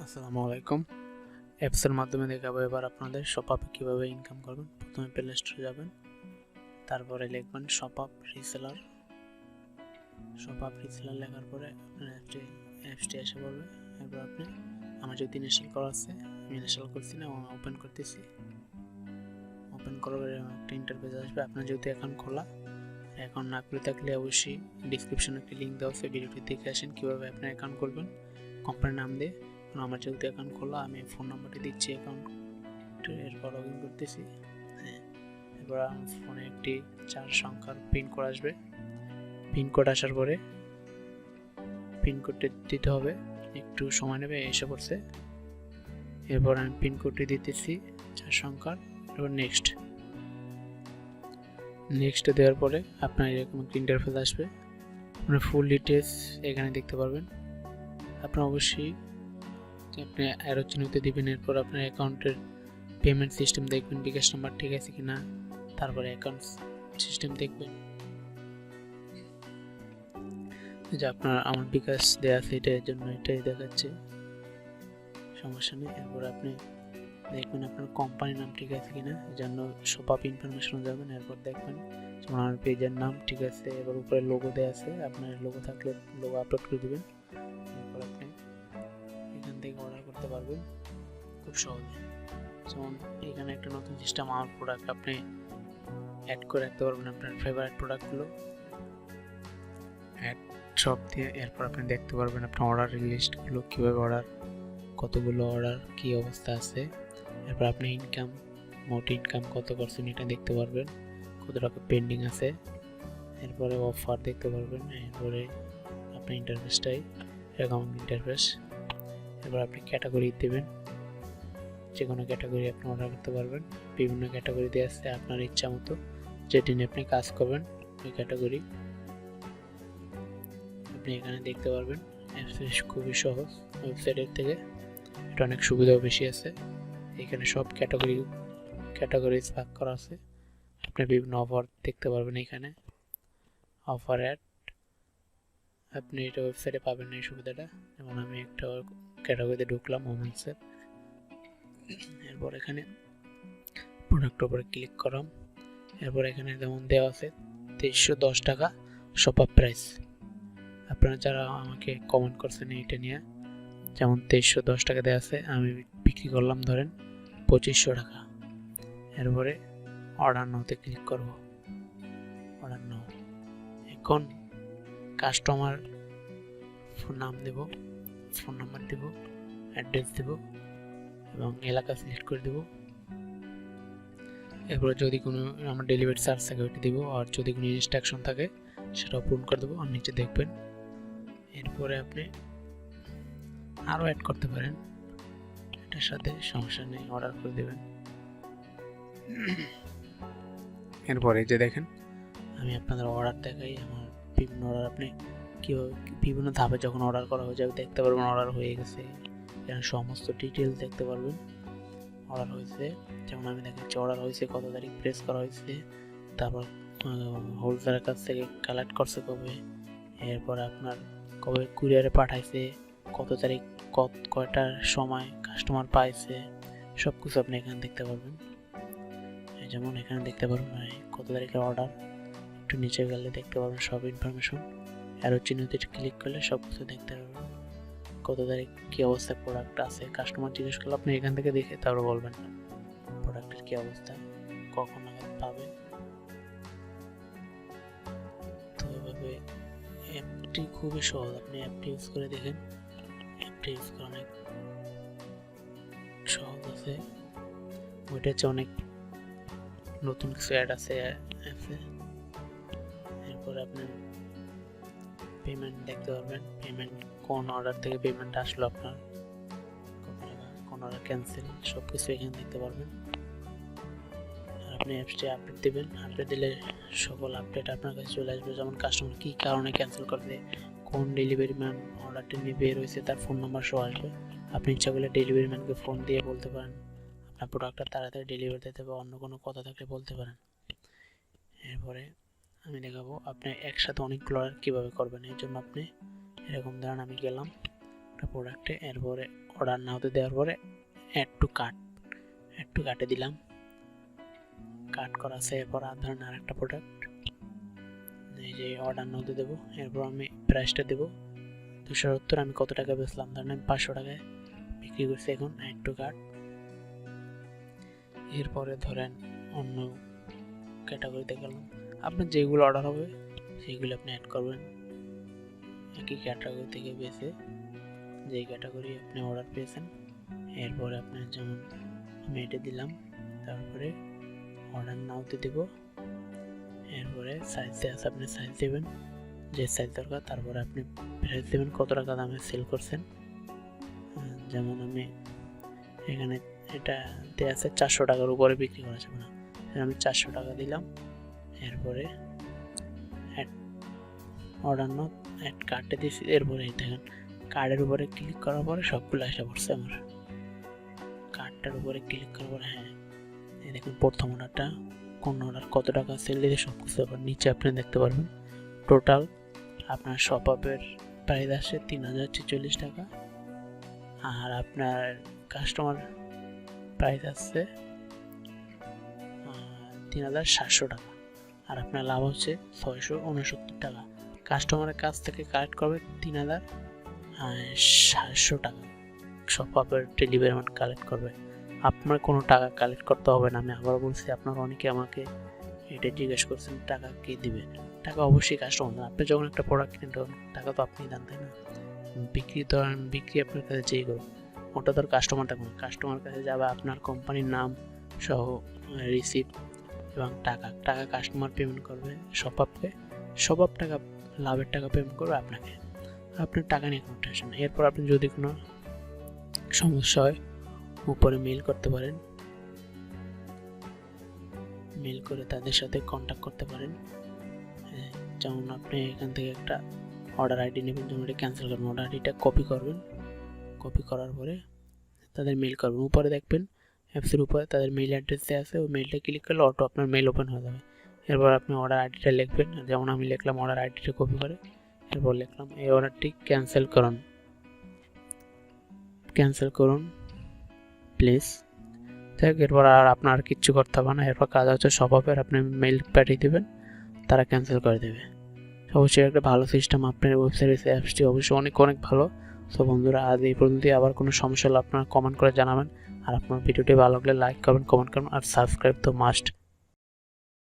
আসসালামু আলাইকুম। অ্যাপসের মাধ্যমে দেখাবো এবার আপনাদের শপআপে কীভাবে ইনকাম করবেন। প্রথমে প্লে স্টোরে যাবেন, তারপরে লিখবেন শপআপ রিসেলার। শপআপ রিসেলার লেখার পরে আপনার অ্যাপসটি এসে পড়বে। এরপর আপনি আমার যেহেতু ইনস্টল করা আছে, আমি ইনস্টল করছি না, ওপেন করতেছি। ওপেন করার পরে একটা ইন্টারফেস আসবে। আপনার যেহেতু অ্যাকাউন্ট খোলা, অ্যাকাউন্ট না করে থাকলে অবশ্যই ডিসক্রিপশনে একটি লিঙ্ক দেওয়া আছে, ভিডিওটি দেখে আসেন কীভাবে আপনার অ্যাকাউন্ট করবেন কোম্পানির নাম দিয়ে। আমার যেহেতু অ্যাকাউন্ট খোলা, আমি ফোন নাম্বারটি দিচ্ছি অ্যাকাউন্ট, এরপর লগ ইন করতেছি। এরপর আমার ফোনে একটি 4 সংখ্যার পিনকোড আসবে। পিনকোড আসার পরে পিনকোডটি দিতে হবে, একটু সময় নেবে, এসে পড়ছে। এরপর আমি পিনকোডটি দিতেছি 4 সংখ্যার। এরপর নেক্সট দেওয়ার পরে আপনার এরকম একটা ইন্টারফেস আসবে। আপনার ফুল ডিটেলস এখানে দেখতে পারবেন। আপনার অবশ্যই আপনি অ্যারো চিহ্নতে দিবেন। এরপর আপনার অ্যাকাউন্টের পেমেন্ট সিস্টেম দেখবেন, বিকাশ নাম্বার ঠিক আছে কিনা, তারপরে অ্যাকাউন্ট সিস্টেম দেখবেন যে আপনার আমার বিকাশ দেওয়া আছে, এটার জন্য এটাই দেখাচ্ছে, সমস্যা নেই। এরপর আপনি দেখবেন আপনার কোম্পানির নাম ঠিক আছে কিনা, এই জন্য শপআপ ইনফরমেশন যাবেন। এরপর দেখবেন যেমন আমার পেজের নাম ঠিক আছে, এবার উপরে লোগো দেওয়া আছে, আপনার লোগো থাকলে লোগো আপলোড করে দেবেন। এরপর আপনি এখান থেকে অর্ডার করতে পারবেন খুব সহজে। যেমন এখানে একটা নতুন সিস্টেম, আমার প্রোডাক্ট আপনি অ্যাড করে রাখতে পারবেন, আপনার ফেভারিট প্রোডাক্টগুলো অ্যাড সব দিয়ে। এরপর আপনি দেখতে পারবেন আপনার অর্ডারের লিস্টগুলো, কীভাবে অর্ডার, কতগুলো অর্ডার, কী অবস্থা আছে। এরপর আপনি ইনকাম, মোট ইনকাম কত পার্সেন্ট এটা দেখতে পারবেন, কত টাকা পেন্ডিং আছে। এরপরে অফার দেখতে পারবেন। এরপরে আপনার ইন্টারফেসটাই এরকম ইন্টারফেস। এরপর আপনি ক্যাটাগরি দেবেন, যে কোনো ক্যাটাগরি আপনি অর্ডার করতে পারবেন। বিভিন্ন ক্যাটাগরি দিয়ে আসছে, আপনার ইচ্ছা মতো যেটি নিয়ে আপনি কাজ করবেন ওই ক্যাটাগরি আপনি এখানে দেখতে পারবেন। খুবই সহজ, ওয়েবসাইটের থেকে এটা অনেক সুবিধাও বেশি আছে। এখানে সব ক্যাটাগরি ভাগ করা আছে। আপনি বিভিন্ন অফার দেখতে পারবেন, এখানে অফার অ্যাড আপনি এটা ওয়েবসাইটে পাবেন না এই সুবিধাটা। যেমন আমি একটা ক্যাটাগরিতে ঢুকলাম ওমেন্সের, এরপর এখানে প্রোডাক্টের উপরে ক্লিক করলাম। এরপর এখানে যেমন দেওয়া আছে 2310 টাকা শপআপ প্রাইস। আপনারা যারা আমাকে কমেন্ট করছেন এটা নিয়ে, যেমন 2310 টাকা দেওয়া আছে, আমি বিক্রি করলাম ধরেন 2500 টাকা। এরপরে অর্ডার নাওতে ক্লিক করব, অর্ডার নাও। এখন কাস্টমার নাম দেব, ফোন নাম্বার দেব, অ্যাড্রেস দেব এবং এলাকা সিলেক্ট করে দেব। এরপরে যদি কোনো আমার ডেলিভারি চার্জ থাকে ওইটা দিব, আর যদি কোনো ইনস্ট্রাকশন থাকে সেটাও পূরণ করে দেবো, আর নিচে দেখবেন। এরপরে আপনি আরও অ্যাড করতে পারেন, এটার সাথে সমস্যা নেই, অর্ডার করে দেবেন। এরপরে যে দেখেন আমি আপনাদের অর্ডার দেখাই, আমার বিভিন্ন অর্ডার আপনি কীভাবে বিভিন্ন ধাপে যখন অর্ডার করা হয়ে যাবে দেখতে পারবেন অর্ডার হয়ে গেছে, এখানে সমস্ত ডিটেলস দেখতে পারবেন অর্ডার হয়েছে। যেমন আমি দেখাচ্ছি অর্ডার হয়েছে, কত তারিখ প্রেস করা হয়েছে, তারপর হোলসেলারের কাছ থেকে কালেক্ট করছে কবে, এরপর আপনার কবে কুরিয়ারে পাঠাইছে, কত তারিখ কয়টার সময় কাস্টমার পাইছে, সব কিছু আপনি এখানে দেখতে পারবেন। যেমন এখানে দেখতে পারবেন কত তারিখের অর্ডার, একটু নিচে গেলে দেখতে পারবেন সব ইনফরমেশন। অ্যারো চিহ্নতে ক্লিক করলে সব কিছু দেখতে পারবেন, কত তারিখ কী অবস্থায় প্রোডাক্ট আছে। কাস্টমার জিজ্ঞেস করলে আপনি এখান থেকে দেখে তারপর বলবেন প্রোডাক্টের কী অবস্থা, কখন নাগাদ পাবে। তো এভাবে অ্যাপটি খুবই সহজ, আপনি অ্যাপটি ইউজ করে দেখেন। অ্যাপটি ইউজ করে অনেক সহজ আছে, ওইটা হচ্ছে অনেক নতুন কিছু অ্যাড আছে অ্যাপে। এরপরে আপনি পেমেন্ট দেখতে পারবেন, পেমেন্ট কোন অর্ডার থেকে পেমেন্ট আসলো, আপনার কত টাকা, কোন অর্ডার ক্যান্সেল, সব কিছু এখানে দেখতে পারবেন। আর আপনি অ্যাপসটি আপডেট দেবেন, আপডেট দিলে সকল আপডেট আপনার কাছে চলে আসবে। যেমন কাস্টমার কী কারণে ক্যান্সেল করবে, কোন ডেলিভারি ম্যান অর্ডারটি নিয়ে বের হয়েছে, তার ফোন নাম্বার সহ আসবে। আপনি ইচ্ছা করলে ডেলিভারি ম্যানকে ফোন দিয়ে বলতে পারেন আপনার প্রোডাক্টটা তাড়াতাড়ি ডেলিভারি দিতে, বা অন্য কোনো কথা থাকলে বলতে পারেন। এরপরে আমি দেখাবো আপনি একসাথে অনেকগুলো অর্ডার কীভাবে করবেন। এই জন্য আপনি এরকম ধরেন আমি গেলাম একটা প্রোডাক্টে, এরপরে অর্ডার নাওতে দেওয়ার পরে অ্যাড টু কার্টে দিলাম, কাট করা আছে। এরপর ধরেন আরেকটা প্রোডাক্ট এই যে অর্ডার নাওতে দেবো, এরপর আমি প্রাইসটা দেবো 270। আমি কত টাকা বেচলাম, ধরেন আমি 500 টাকায় বিক্রি করছি। এখন অ্যাড টু কার্ট, এরপরে ধরেন অন্য ক্যাটাগরিতে গেলাম। আপনার যেগুলো অর্ডার হবে সেগুলো আপনি অ্যাড করবেন একই ক্যাটাগরি থেকে বেছে, যেই ক্যাটাগরি আপনি অর্ডার পেয়েছেন। এরপরে আপনার যেমন আমি এটা দিলাম, তারপরে অর্ডার নাওতে দেব, এরপরে সাইজে আছে আপনি সাইজ দেবেন যে সাইজ দরকার, তারপরে আপনি প্রাইস দেবেন কত টাকা দামে সেল করছেন। যেমন আমি এখানে এটা দেওয়া আছে 400 টাকার উপরে বিক্রি করা যাবে না, আমি 400 টাকা দিলাম। এরপরে অ্যাড অর্ডার নাও অ্যাড কার্টে দিয়েছি। এরপরে দেখেন কার্ডের উপরে ক্লিক করার পরে সবগুলো আসা পড়ছে আমার। কার্ডটার উপরে ক্লিক করার পরে হ্যাঁ এই দেখুন প্রথম অর্ডারটা, কোন অর্ডার কত টাকা সেল দিয়েছে সব কিছু আবার নিচে আপনি দেখতে পারবেন। টোটাল আপনার শপআপের প্রাইস আসে 3046 টাকা, আর আপনার কাস্টমার প্রাইস আসছে 3700 টাকা, আর আপনার লাভ হচ্ছে 669 টাকা। কাস্টমারের কাছ থেকে কালেক্ট করবে 3700 টাকা, শপআপের ডেলিভারি ম্যান কালেক্ট করবে। আপনার কোনো টাকা কালেক্ট করতে হবে না। আমি আবার বলছি, আপনারা অনেকে আমাকে এটা জিজ্ঞেস করছেন টাকা কে দিবে। টাকা অবশ্যই কাস্টমার দেন। আপনি যখন একটা প্রোডাক্ট কিনেন তখন টাকা তো আপনিই দেন, তাই না? বিক্রি আপনার কাছে যেই করুন ওটা তো কাস্টমারটা করুন, কাস্টমার কাছে যাবে আপনার কোম্পানির নাম সহ রিসিপ্ট এবং টাকা কাস্টমার পেমেন্ট করবে শপআপকে, শপআপ টাকা লাভের টাকা পেমেন্ট করবে আপনাকে। আপনার টাকা নিয়ে কোনো টেনশন নেই। এরপর আপনি যদি কোনো সমস্যা হয় উপরে মেল করতে পারেন, মেল করে তাদের সাথে কন্ট্যাক্ট করতে পারেন। যেমন আপনি এখান থেকে একটা অর্ডার আইডি নেবেন, যেমন এটা ক্যান্সেল করবেন, অর্ডার আইডিটা কপি করবেন, কপি করার পরে তাদের মেল করবেন। উপরে দেখবেন অ্যাপসের উপরে তাদের মেল অ্যাড্রেস দেওয়া আছে, ওই মেলটা ক্লিক করলে অটো আপনার মেল ওপেন হয়ে যাবে। এরপর আপনি অর্ডার আইডিটা লিখবেন, যেমন আমি লিখলাম অর্ডার আইডিটা কপি করে, এরপর লিখলাম এই অর্ডারটি ক্যান্সেল করুন প্লিজ। এরপর আর আপনার কিচ্ছু করতে হবে না। এরপর কাজ হচ্ছে শপআপের, আপনি মেল পাঠিয়ে দেবেন, তারা ক্যান্সেল করে দেবে। অবশ্যই একটা ভালো সিস্টেম, আপনার ওয়েবসাইটের অ্যাপসটি অবশ্যই অনেক বন্ধুরা আজ এই পর্যন্তই। আবার কোনো সমস্যা হলে আপনারা কমেন্ট করে জানাবেন, আর আপনার ভিডিওটি ভালো লাগলে লাইক করবেন, কমেন্ট করবেন, আর সাবস্ক্রাইব তো মাস্ট।